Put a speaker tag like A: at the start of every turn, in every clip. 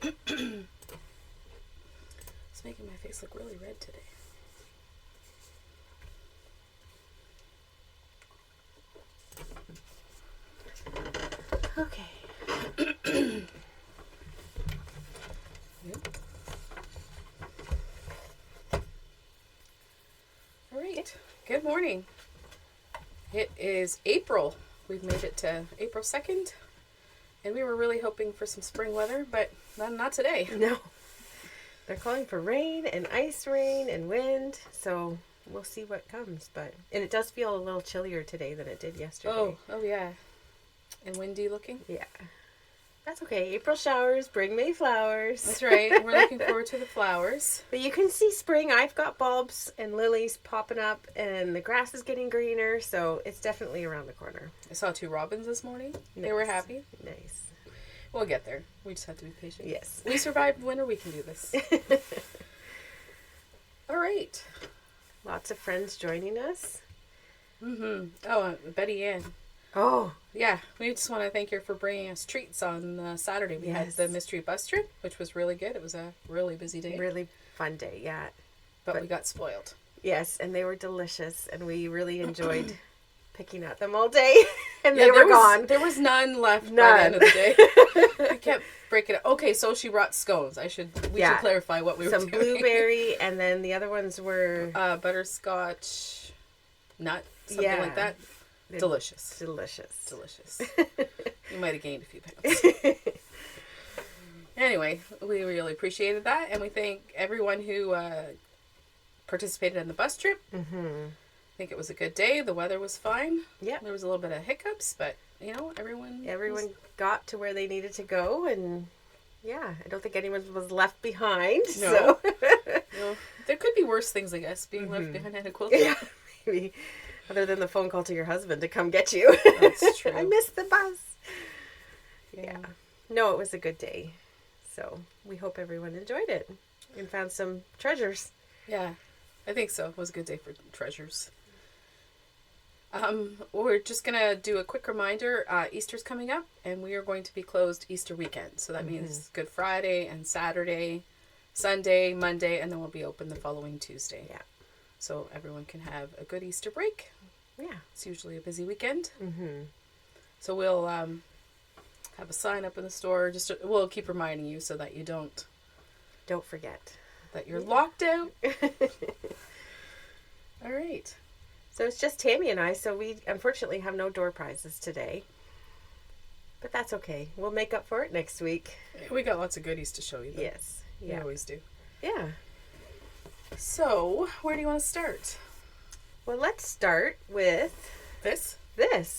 A: It's making my face look really red today.
B: Okay.
A: All right. Good morning. It is April. We've made it to April 2nd. And we were really hoping for some spring weather, but not today.
B: No. They're calling for rain and ice rain and wind, so we'll see what comes. And it does feel a little chillier today than it did yesterday.
A: Oh yeah. And windy looking?
B: Yeah. That's okay. April showers bring May flowers.
A: That's right. We're looking forward to the flowers.
B: But you can see spring. I've got bulbs and lilies popping up, and the grass is getting greener, so it's definitely around the corner.
A: I saw 2 robins this morning.
B: Nice.
A: They were happy.
B: Nice.
A: We'll get there. We just have to be patient.
B: Yes.
A: We survived winter. We can do this. All right.
B: Lots of friends joining us.
A: Mm-hmm. Oh, Betty Ann.
B: Oh.
A: Yeah. We just want to thank her for bringing us treats on Saturday. We had the mystery bus trip, which was really good. It was a really busy day.
B: Really fun day, yeah.
A: But we got spoiled.
B: Yes, and they were delicious, and we really enjoyed picking at them all day. And they were gone.
A: There was none left by the end of the day. I kept breaking it. Okay, so she brought scones. We should clarify what we were doing.
B: Some blueberry, and then the other ones were...
A: butterscotch nut, something like that. Delicious.
B: Delicious.
A: You might have gained a few pounds. Anyway, we really appreciated that, and we thank everyone who participated in the bus trip.
B: Mm-hmm.
A: I think it was a good day. The weather was fine.
B: Yeah.
A: There was a little bit of hiccups, but, everyone
B: got to where they needed to go, and, yeah, I don't think anyone was left behind.
A: No.
B: So.
A: There could be worse things, I guess, being left behind in a quilt.
B: Yeah, maybe. Other than the phone call to your husband to come get you.
A: That's true.
B: I missed the bus. Yeah. No, it was a good day. So we hope everyone enjoyed it and found some treasures.
A: Yeah, I think so. It was a good day for treasures. We're just going to do a quick reminder. Easter's coming up, and we are going to be closed Easter weekend. So that means Good Friday and Saturday, Sunday, Monday, and then we'll be open the following Tuesday.
B: Yeah.
A: So everyone can have a good Easter break.
B: Yeah.
A: It's usually a busy weekend.
B: Mm-hmm.
A: So we'll have a sign up in the store. We'll keep reminding you so that you don't
B: forget
A: that you're locked out. All right.
B: So it's just Tami and I, so we unfortunately have no door prizes today. But that's okay. We'll make up for it next week.
A: We got lots of goodies to show you, though.
B: Yes. Yeah.
A: We always do.
B: Yeah.
A: So, where do you want to start?
B: Well, let's start with
A: this.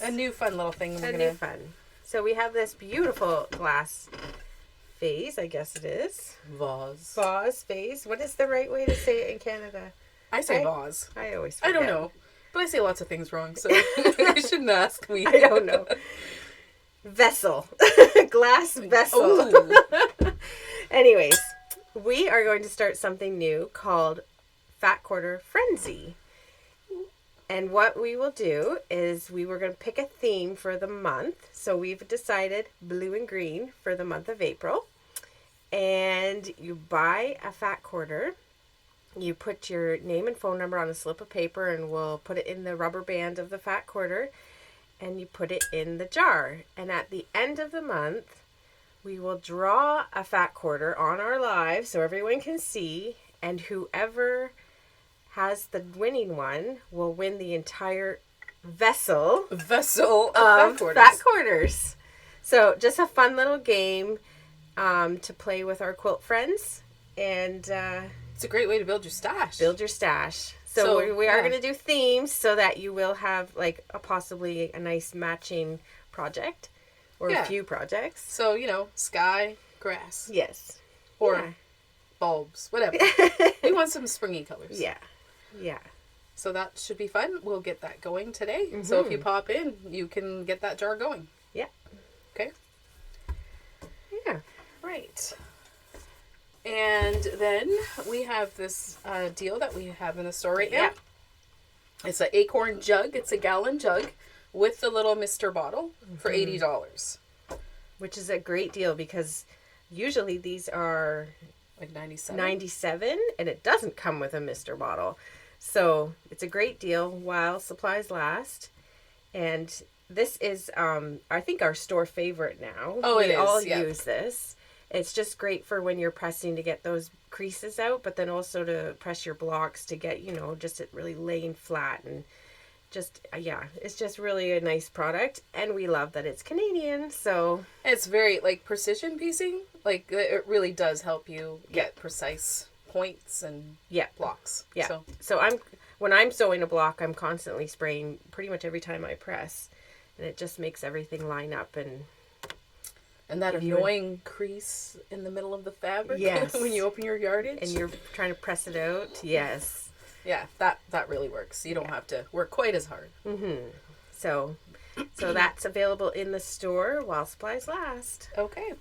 B: A
A: new fun little thing.
B: New fun. So we have this beautiful glass vase, I guess it is. Vase, vase. What is the right way to say it in Canada?
A: I say vase.
B: I always forget.
A: I don't know. But I say lots of things wrong, so you shouldn't ask me.
B: I don't know. Vessel. Glass vessel. Anyways, we are going to start something new called Fat Quarter Frenzy. And what we will do is we were going to pick a theme for the month. So we've decided blue and green for the month of April. And you buy a fat quarter. You put your name and phone number on a slip of paper, and we'll put it in the rubber band of the fat quarter. And you put it in the jar. And at the end of the month, we will draw a fat quarter on our live so everyone can see. And whoever has the winning one will win the entire vessel
A: of
B: fat quarters. So just a fun little game to play with our quilt friends. And
A: it's a great way to build your stash.
B: So we are going to do themes so that you will have possibly a nice matching project or a few projects.
A: So, sky, grass.
B: Yes.
A: Or bulbs, whatever. We want some springy colors.
B: Yeah. Yeah.
A: So that should be fun. We'll get that going today. Mm-hmm. So if you pop in, you can get that jar going.
B: Yeah.
A: Okay.
B: Yeah.
A: Right. And then we have this deal that we have in the store right now. Yeah. It's an acorn jug. It's a gallon jug with the little Mr. bottle for $80.
B: Which is a great deal because Usually these are
A: Like 97?
B: 97, and it doesn't come with a Mr. bottle. So it's a great deal while supplies last. And this is, I think, our store favorite now.
A: Oh, it
B: we
A: is,
B: all
A: yeah.
B: use this. It's just great for when you're pressing to get those creases out, but then also to press your blocks to get, just it really laying flat. And just, it's just really a nice product. And we love that it's Canadian, so...
A: It's very, like, precision piecing. Like, it really does help you get precise points and blocks.
B: Yeah. So when I'm sewing a block, I'm constantly spraying pretty much every time I press. And it just makes everything line up
A: And that annoying crease in the middle of the fabric.
B: Yes.
A: When you open your yardage.
B: And you're trying to press it out. Yes.
A: Yeah, that really works. You don't have to work quite as hard.
B: Mm-hmm. So that's available in the store while supplies last.
A: Okay.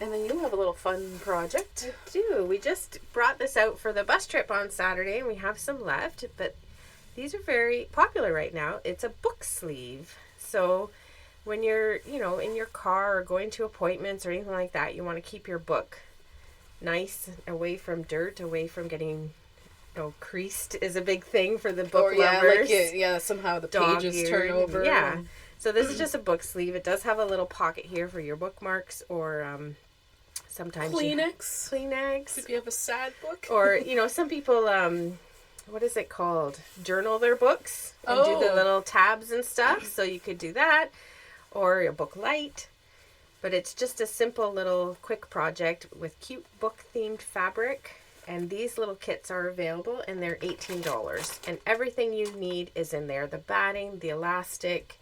A: And then you have a little fun project.
B: I do. We just brought this out for the bus trip on Saturday, and we have some left, but these are very popular right now. It's a book sleeve. So when you're, in your car or going to appointments or anything like that, you want to keep your book nice, away from dirt, away from getting, creased is a big thing for the book lovers.
A: Somehow the pages turn over.
B: Yeah. So this is just a book sleeve. It does have a little pocket here for your bookmarks or sometimes Kleenex.
A: If you have a sad book.
B: Or, some people, what is it called? Journal their books and do the little tabs and stuff. So you could do that. Or a book light. But it's just a simple little quick project with cute book themed fabric. And these little kits are available and they're $18. And everything you need is in there. The batting, the elastic,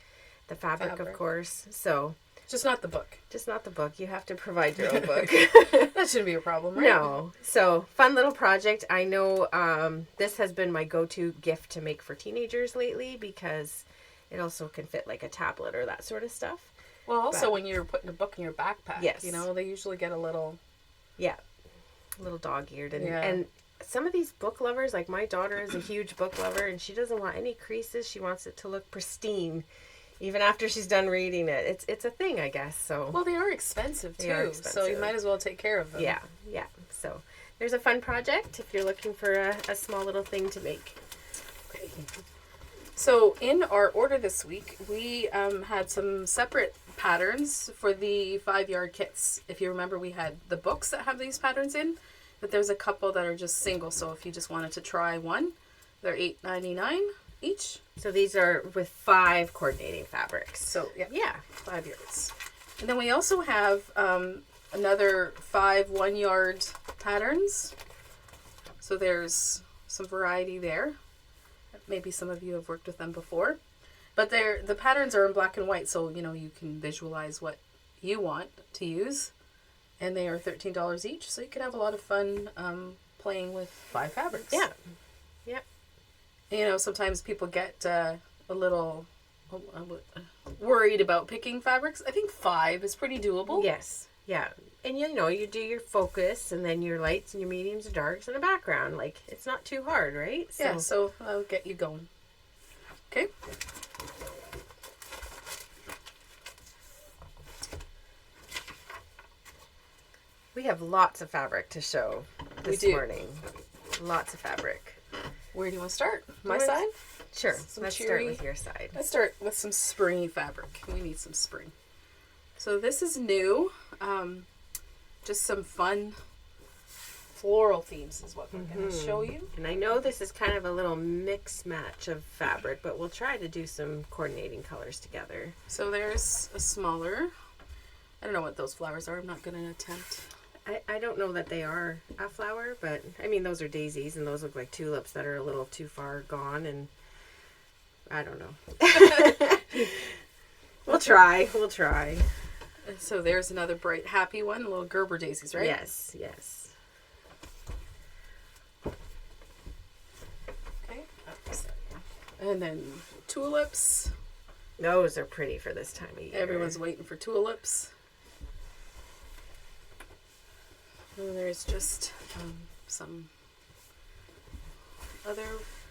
B: the fabric. Of course. So
A: just not the book.
B: Just not the book. You have to provide your own book.
A: That shouldn't be a problem, right?
B: No. So fun little project. I know this has been my go-to gift to make for teenagers lately because it also can fit like a tablet or that sort of stuff.
A: Well, also when you're putting a book in your backpack,
B: yes.
A: They usually get a little...
B: Yeah. A little dog-eared. And some of these book lovers, like my daughter is a huge book lover and she doesn't want any creases. She wants it to look pristine even after she's done reading it. It's a thing, I guess. So
A: well, they are expensive too. So you might as well take care of them.
B: Yeah. So there's a fun project if you're looking for a small little thing to make.
A: Okay. So in our order this week, we had some separate patterns for the 5-yard kits. If you remember, we had the books that have these patterns in, but there's a couple that are just single. So if you just wanted to try one, they're $8.99 each.
B: So these are with 5 coordinating fabrics.
A: So yeah, 5 yards. And then we also have another 5 1-yard patterns. So there's some variety there. Maybe some of you have worked with them before. But the patterns are in black and white, so you can visualize what you want to use. And they are $13 each, so you can have a lot of fun playing with 5 fabrics.
B: Yeah.
A: Sometimes people get a little worried about picking fabrics. I think 5 is pretty doable.
B: Yes. Yeah. And you do your focus and then your lights and your mediums and darks and a background. Like, it's not too hard, right?
A: So I'll get you going. Okay.
B: We have lots of fabric to show this morning. Lots of fabric.
A: Where do you want to start? My side?
B: Sure. Let's start with your side.
A: Let's start with some springy fabric. We need some spring. So this is new. Just some fun floral themes is what we're going to show you.
B: And I know this is kind of a little mix match of fabric, but we'll try to do some coordinating colors together.
A: So there's a smaller, I don't know what those flowers are. I'm not going to attempt.
B: I don't know that they are a flower, but I mean, those are daisies and those look like tulips that are a little too far gone, and I don't know. We'll try.
A: So there's another bright, happy one. Little Gerber daisies, right?
B: Yes.
A: Okay. And then tulips.
B: Those are pretty for this time of year.
A: Everyone's waiting for tulips. And there's just some other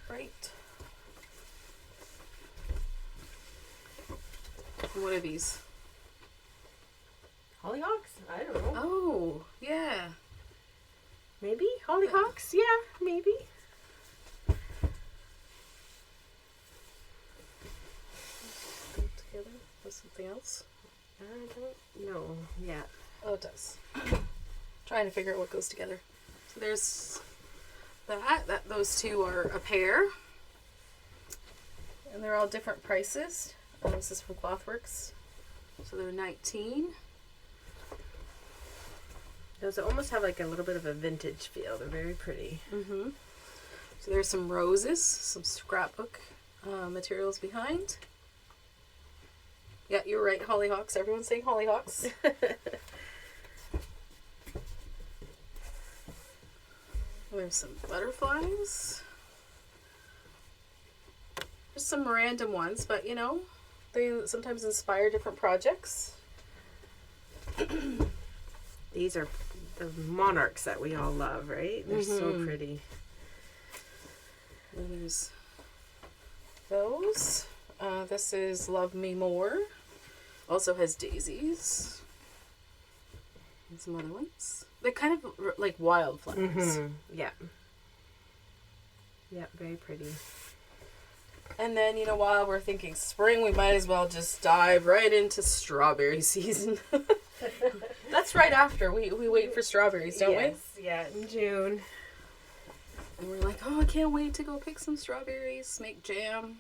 A: bright. What are these?
B: Hollyhocks? I don't know.
A: Oh, yeah.
B: Maybe? Hollyhocks? Yeah, maybe.
A: Together with something else.
B: I don't know. Yeah.
A: Oh, it does. Trying to figure out what goes together. So there's that. Those two are a pair. And they're all different prices. This is from Clothworks. So they're $19.
B: Those almost have like a little bit of a vintage feel. They're very pretty.
A: Mm-hmm. So there's some roses, some scrapbook materials behind. Yeah, you're right, hollyhocks. Everyone's saying hollyhocks. There's some butterflies. Just some random ones, but you know, they sometimes inspire different projects.
B: These are the monarchs that we all love, right? They're so pretty.
A: And there's those. This is Love Me More. Also has daisies. And some other ones. They're kind of like wildflowers.
B: Yeah. Yeah, very pretty.
A: And then, you know, while we're thinking spring, we might as well just dive right into strawberry season. That's right after. We wait for strawberries, don't we?
B: Yeah, in June.
A: And we're like, oh, I can't wait to go pick some strawberries, make jam.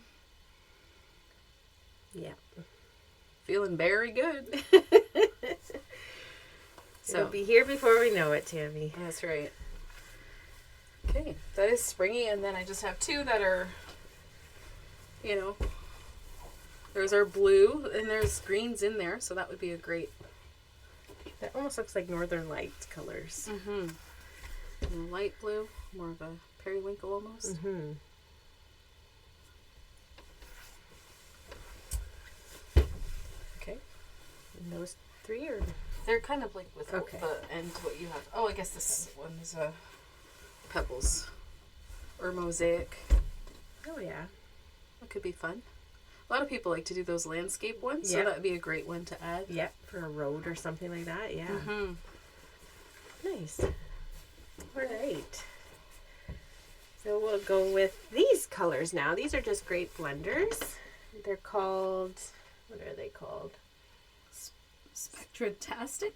B: Yeah.
A: Feeling very good. So
B: It'll be here before we know it, Tammy.
A: that's right. Okay, that is springy, and then I just have two that are, you know, there's our blue, and there's greens in there, so that would be a great.
B: That almost looks like Northern Lights colors.
A: Mm-hmm. And light blue, more of a periwinkle almost.
B: Mm-hmm.
A: Okay.
B: And those three are...
A: They're kind of like with
B: Okay.
A: the end what you have. Oh, I guess this one is pebbles or mosaic.
B: Oh, yeah.
A: That could be fun. A lot of people like to do those landscape ones,
B: Yeah.
A: so that would be a great one to add.
B: Yep, for a road or something like that. Yeah.
A: Mm-hmm.
B: Nice. All right. So we'll go with these colors now. These are just great blenders. They're called, what are they called?
A: Spectratastic?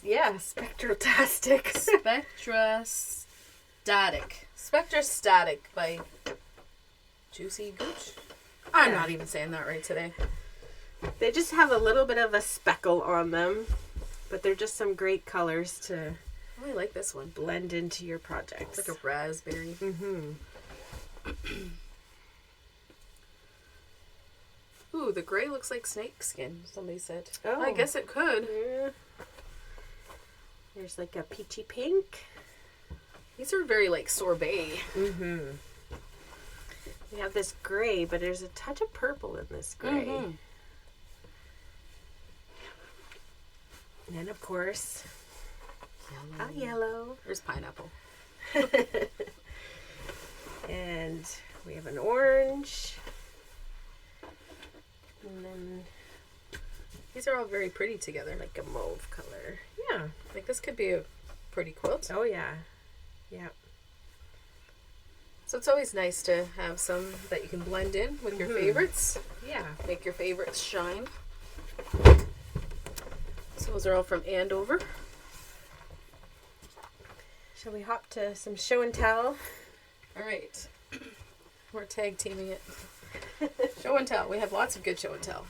B: Yeah, Spectratastic.
A: Spectrastatic by Juicy Gooch. I'm not even saying that right today.
B: They just have a little bit of a speckle on them, but they're just some great colors to
A: I really like this one.
B: blend into your projects.
A: It's like a raspberry.
B: Mm-hmm.
A: Ooh, the gray looks like snake skin, somebody said.
B: Oh.
A: I guess it could.
B: Yeah. There's like a peachy pink.
A: These are very like sorbet.
B: Mm-hmm. We have this gray, but there's a touch of purple in this gray.
A: Mm-hmm.
B: And then, of course, yellow.
A: There's pineapple.
B: And we have an orange. And then
A: These are all very pretty together.
B: like a mauve color. Yeah.
A: Like this could be a pretty quilt.
B: Oh, yeah. Yeah.
A: So it's always nice to have some that you can blend in with your favorites.
B: Yeah.
A: Make your favorites shine. So those are all from Andover.
B: Shall we hop to some show and tell?
A: All right. We're tag teaming it. Show and tell. We have lots of good show and tell.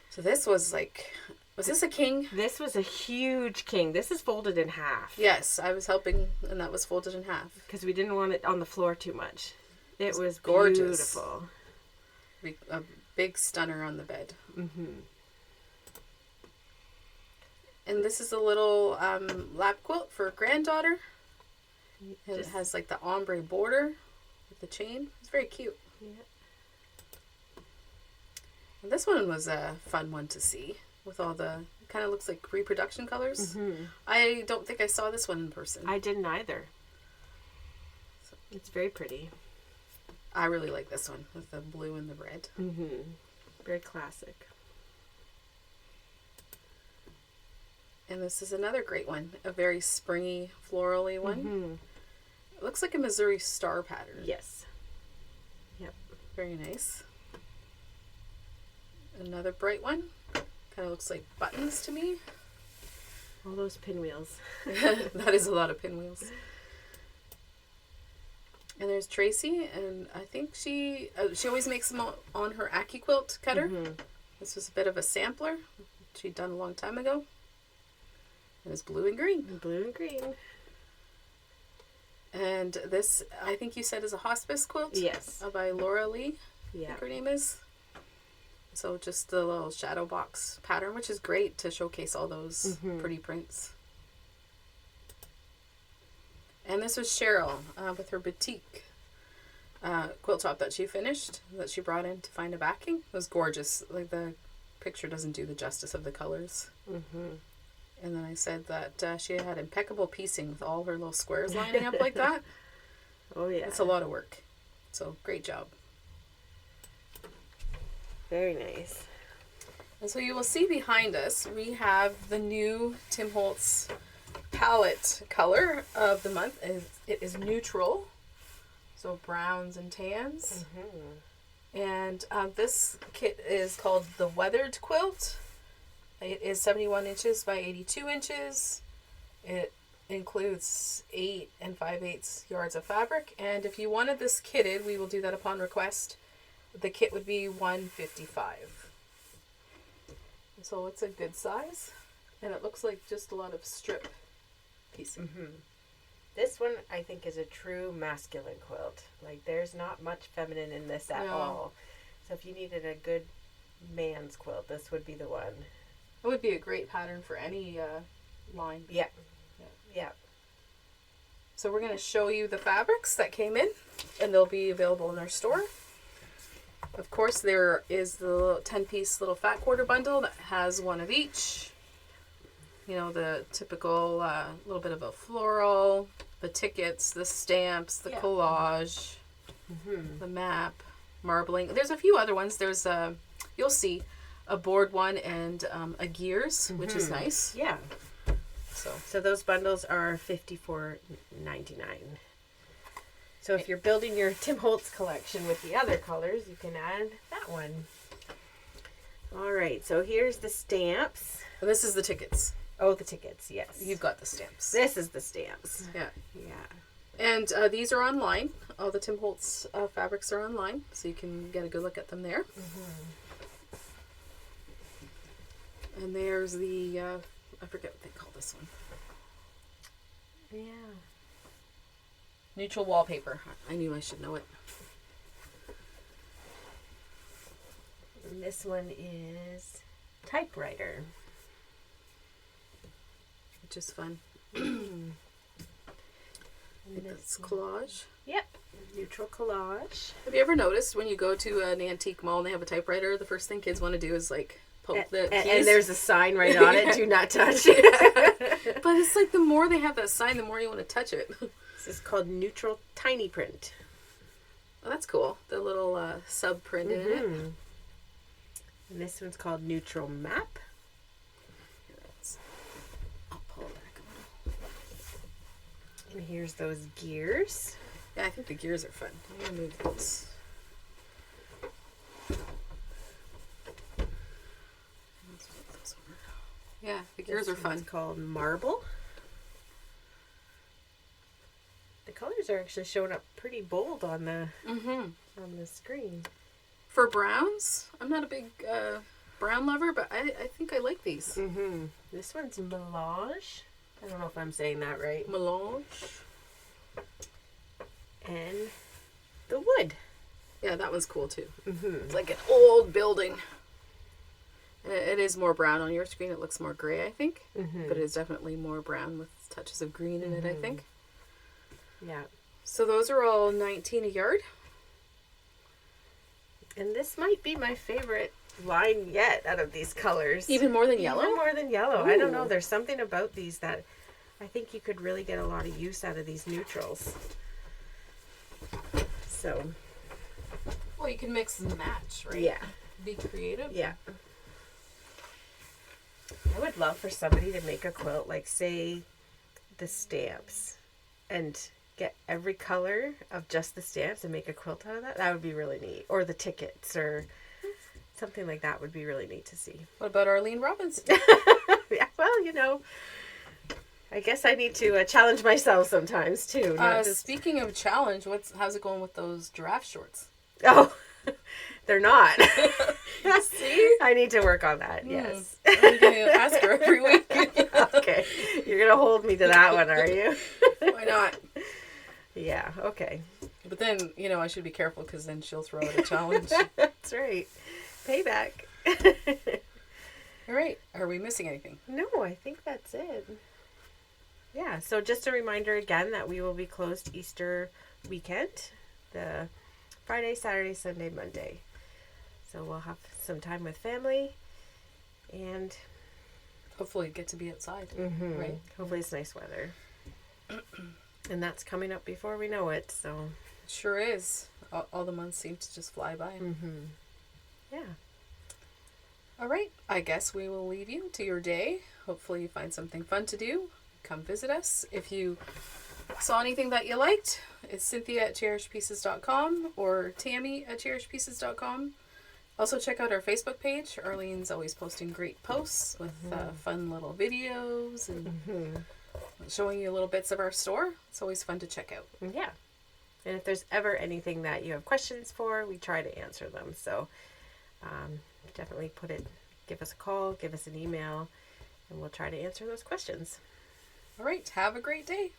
A: So this was like, was this a king?
B: This was a huge king. This is folded in half.
A: Yes, I was helping, and that was folded in half.
B: Because we didn't want it on the floor too much. It was
A: gorgeous.
B: Beautiful.
A: A big stunner on the bed.
B: Mm-hmm.
A: And this is a little lap quilt for a granddaughter. And it
B: Just-
A: has like the ombre border with the chain. It's very cute.
B: Yeah.
A: And this one was a fun one to see with all the, kind of looks like reproduction colors.
B: Mm-hmm.
A: I don't think I saw this one in person.
B: I didn't either. It's very pretty.
A: I really like this one with the blue and the red.
B: Mm-hmm. Very classic.
A: And this is another great one. A very springy, florally one.
B: Mm-hmm.
A: It looks like a Missouri star pattern.
B: Yes. Yep.
A: Very nice. Another bright one. Kind of looks like buttons to me.
B: All those pinwheels.
A: That is a lot of pinwheels. And there's Tracy, and I think she always makes them on her AccuQuilt cutter. Mm-hmm. This was a bit of a sampler she'd done a long time ago. And it's blue and green.
B: Blue and green.
A: And this, I think you said, is a hospice quilt?
B: Yes.
A: By Laura Lee,
B: yeah.
A: I think her name is. So just the little shadow box pattern, which is great to showcase all those pretty prints. And this was Cheryl with her boutique quilt top that she finished, that she brought in to find a backing. It was gorgeous. Like, the picture doesn't do the justice of the colors. Mm-hmm. And then I said that she had impeccable piecing with all her little squares lining up like that.
B: Oh, yeah.
A: It's a lot of work. So, great job.
B: Very nice.
A: And so you will see behind us, we have the new Tim Holtz palette color of the month. It is neutral. So, browns and tans. Mm-hmm. And this kit is called the Weathered Quilt. It is 71 inches by 82 inches. It includes 8 5/8 yards of fabric. And if you wanted this kitted, we will do that upon request. The kit would be $155. So it's a good size. And it looks like just a lot of strip piecing.
B: Mm-hmm. This one, I think, is a true masculine quilt. Like, there's not much feminine in this at all. So if you needed a good man's quilt, this would be the one.
A: It would be a great pattern for any line.
B: Yeah. Yeah.
A: So we're going to show you the fabrics that came in, and they'll be available in our store. Of course, there is the 10-piece little fat quarter bundle that has one of each. You know, the typical little bit of a floral, the tickets, the stamps, the collage, the map, marbling. There's a few other ones. There's you'll see a board one and a gears, which is nice.
B: Yeah. So those bundles are $54.99. So if you're building your Tim Holtz collection with the other colors, you can add that one. All right. So here's the stamps.
A: And this is the tickets.
B: Oh, the tickets. Yes.
A: You've got the stamps.
B: This is the stamps.
A: Yeah.
B: Yeah.
A: And these are online. All the Tim Holtz fabrics are online, so you can get a good look at them there. And there's the, I forget what they call this one.
B: Yeah.
A: Neutral wallpaper. I knew I should know it.
B: And this one is typewriter.
A: Which is fun.
B: And
A: It's collage.
B: Yep. Neutral collage.
A: Have you ever noticed when you go to an antique mall and they have a typewriter, the first thing kids want to do is like poke the keys?
B: And there's a sign right on it, do not touch.
A: But it's like the more they have that sign, the more you want to touch it.
B: This is called neutral tiny print.
A: Oh, that's cool. The little sub print in it.
B: And this one's called neutral map.
A: I'll pull it back a little.
B: And here's those gears.
A: Yeah, I think the gears are fun. I'm going to move this. Yeah, the gears are fun.
B: It's called marble. The colors are actually showing up pretty bold on the on the screen.
A: For browns, I'm not a big brown lover, but I think I like these.
B: This one's melange. I don't know if I'm saying that right.
A: Melange.
B: And the wood.
A: Yeah, that one's cool too. It's like an old building. It is more brown on your screen. It looks more gray, I think. But it is definitely more brown with touches of green in it, I think.
B: Yeah.
A: So those are all $19 a yard.
B: And this might be my favorite line yet out of these colors.
A: Even more than yellow?
B: Even more than yellow.
A: Ooh.
B: I don't know. There's something about these that I think you could really get a lot of use out of these neutrals. So.
A: Well, you can mix and match, right?
B: Yeah.
A: Be creative.
B: Yeah. I would love for somebody to make a quilt, like say the stamps, and get every color of just the stamps and make a quilt out of that. That would be really neat. Or the tickets or something like that would be really neat to see.
A: What about Arlene Robinson?
B: Yeah, well, I guess I need to challenge myself sometimes too.
A: Speaking of challenge, how's it going with those giraffe shorts?
B: Oh, they're not.
A: See?
B: I need to work on that, yes.
A: I'm going to ask her every week.
B: Okay. You're going to hold me to that one, are you?
A: Why not?
B: Yeah, okay.
A: But then, I should be careful because then she'll throw out a challenge.
B: That's right. Payback.
A: All right. Are we missing anything?
B: No, I think that's it. Yeah, so just a reminder again that we will be closed Easter weekend, the Friday, Saturday, Sunday, Monday. So we'll have some time with family and
A: hopefully get to be outside.
B: Right? Hopefully it's nice weather. And that's coming up before we know it, so.
A: It sure is. All the months seem to just fly by.
B: Yeah.
A: All right. I guess we will leave you to your day. Hopefully you find something fun to do. Come visit us. If you saw anything that you liked, it's Cynthia@cherishedpieces.com or Tami@cherishedpieces.com. Also check out our Facebook page. Arlene's always posting great posts with fun little videos and showing you little bits of our store. It's always fun to check out.
B: Yeah. And if there's ever anything that you have questions for, we try to answer them. So definitely give us a call, give us an email, and we'll try to answer those questions.
A: All right. Have a great day.